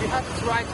We have to try to.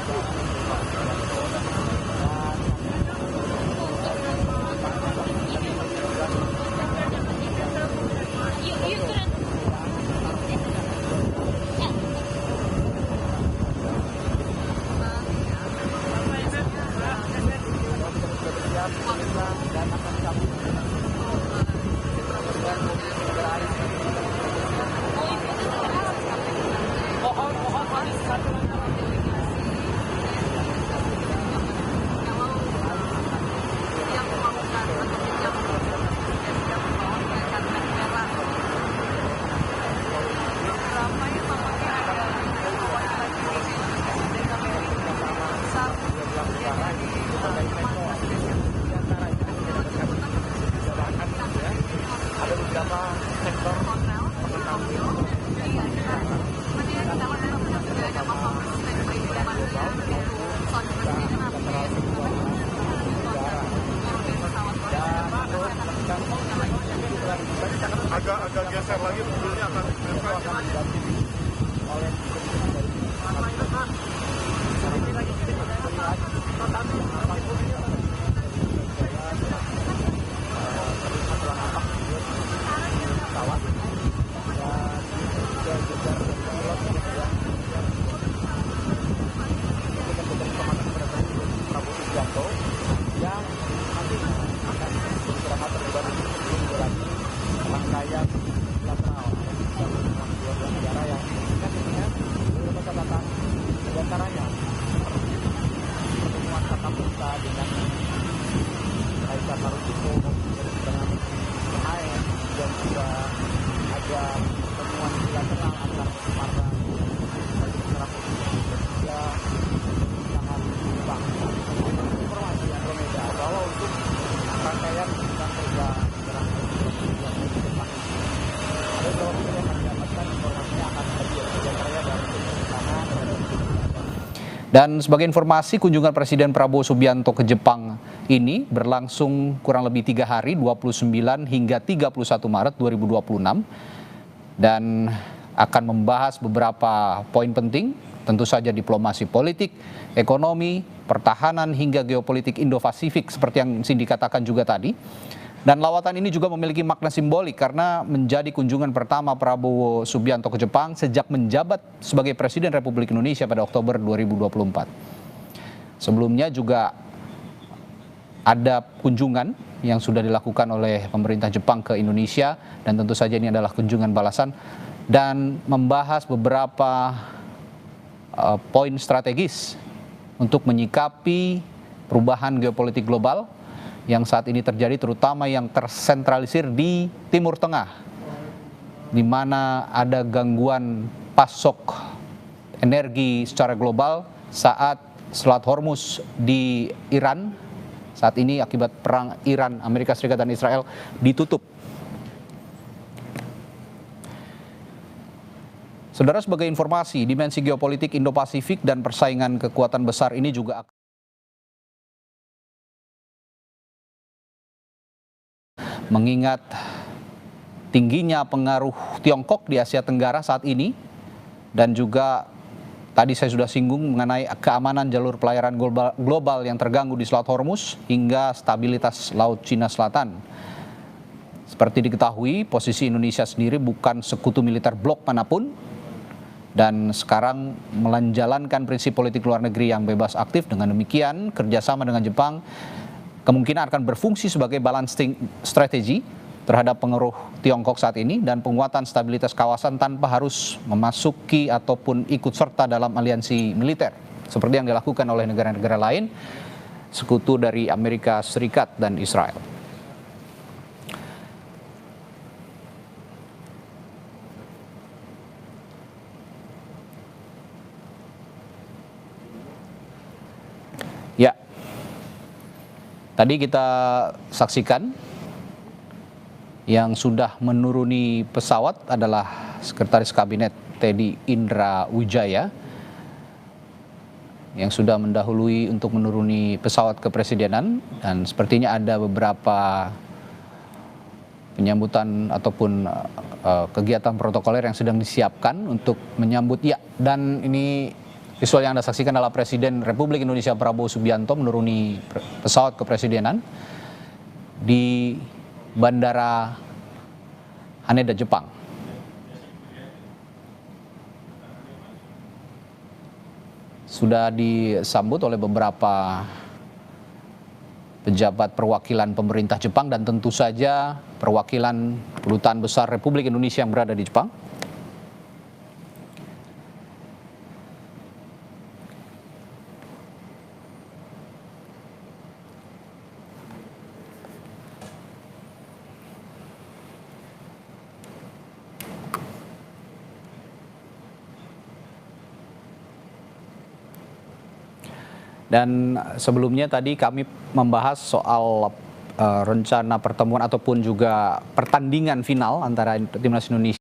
Agak geser lagi, mobilnya akan oleh Prabowo Subianto yang nanti akan beristirahat terlebih dahulu sebelum menjalani rangkaian bilateral dua negara yang tentunya beberapa catatan di antaranya pertemuan tatap muka dengan Kaisar Naruhito dengan AS dan juga ada pertemuan bilateral antar para informasi yang berbeda bahwa untuk rangkaian sedang berjalan ada beberapa yang mendapatkan informasinya akan hadir dari Dan sebagai informasi, kunjungan Presiden Prabowo Subianto ke Jepang ini berlangsung kurang lebih 3 hari, 29 hingga 31 Maret 2026, dan akan membahas beberapa poin penting, tentu saja diplomasi politik, ekonomi, pertahanan, hingga geopolitik Indo-Pasifik seperti yang Cindy katakan juga tadi. Dan lawatan ini juga memiliki makna simbolik karena menjadi kunjungan pertama Prabowo Subianto ke Jepang sejak menjabat sebagai Presiden Republik Indonesia pada Oktober 2024. Sebelumnya juga ada kunjungan yang sudah dilakukan oleh pemerintah Jepang ke Indonesia, dan tentu saja ini adalah kunjungan balasan dan membahas beberapa poin strategis untuk menyikapi perubahan geopolitik global yang saat ini terjadi, terutama yang tersentralisir di Timur Tengah, di mana ada gangguan pasok energi secara global saat Selat Hormuz di Iran saat ini akibat perang Iran, Amerika Serikat, dan Israel ditutup. Saudara, sebagai informasi, dimensi geopolitik Indo-Pasifik dan persaingan kekuatan besar ini juga akan mengingat tingginya pengaruh Tiongkok di Asia Tenggara saat ini, dan juga tadi saya sudah singgung mengenai keamanan jalur pelayaran global yang terganggu di Selat Hormuz hingga stabilitas Laut Cina Selatan. Seperti diketahui, posisi Indonesia sendiri bukan sekutu militer blok manapun, dan sekarang menjalankan prinsip politik luar negeri yang bebas aktif. Dengan demikian, kerjasama dengan Jepang kemungkinan akan berfungsi sebagai balancing strategi terhadap pengaruh Tiongkok saat ini dan penguatan stabilitas kawasan tanpa harus memasuki ataupun ikut serta dalam aliansi militer seperti yang dilakukan oleh negara-negara lain sekutu dari Amerika Serikat dan Israel. Ya, tadi kita saksikan yang sudah menuruni pesawat adalah Sekretaris Kabinet Teddy Indra Wijaya yang sudah mendahului untuk menuruni pesawat kepresidenan, dan sepertinya ada beberapa penyambutan ataupun kegiatan protokoler yang sedang disiapkan untuk menyambut dan ini visual yang Anda saksikan adalah Presiden Republik Indonesia Prabowo Subianto menuruni pesawat kepresidenan di Bandara Haneda, Jepang. Sudah disambut oleh beberapa pejabat perwakilan pemerintah Jepang dan tentu saja perwakilan Kedutaan Besar Republik Indonesia yang berada di Jepang. Dan sebelumnya tadi kami membahas soal rencana pertemuan ataupun juga pertandingan final antara Timnas Indonesia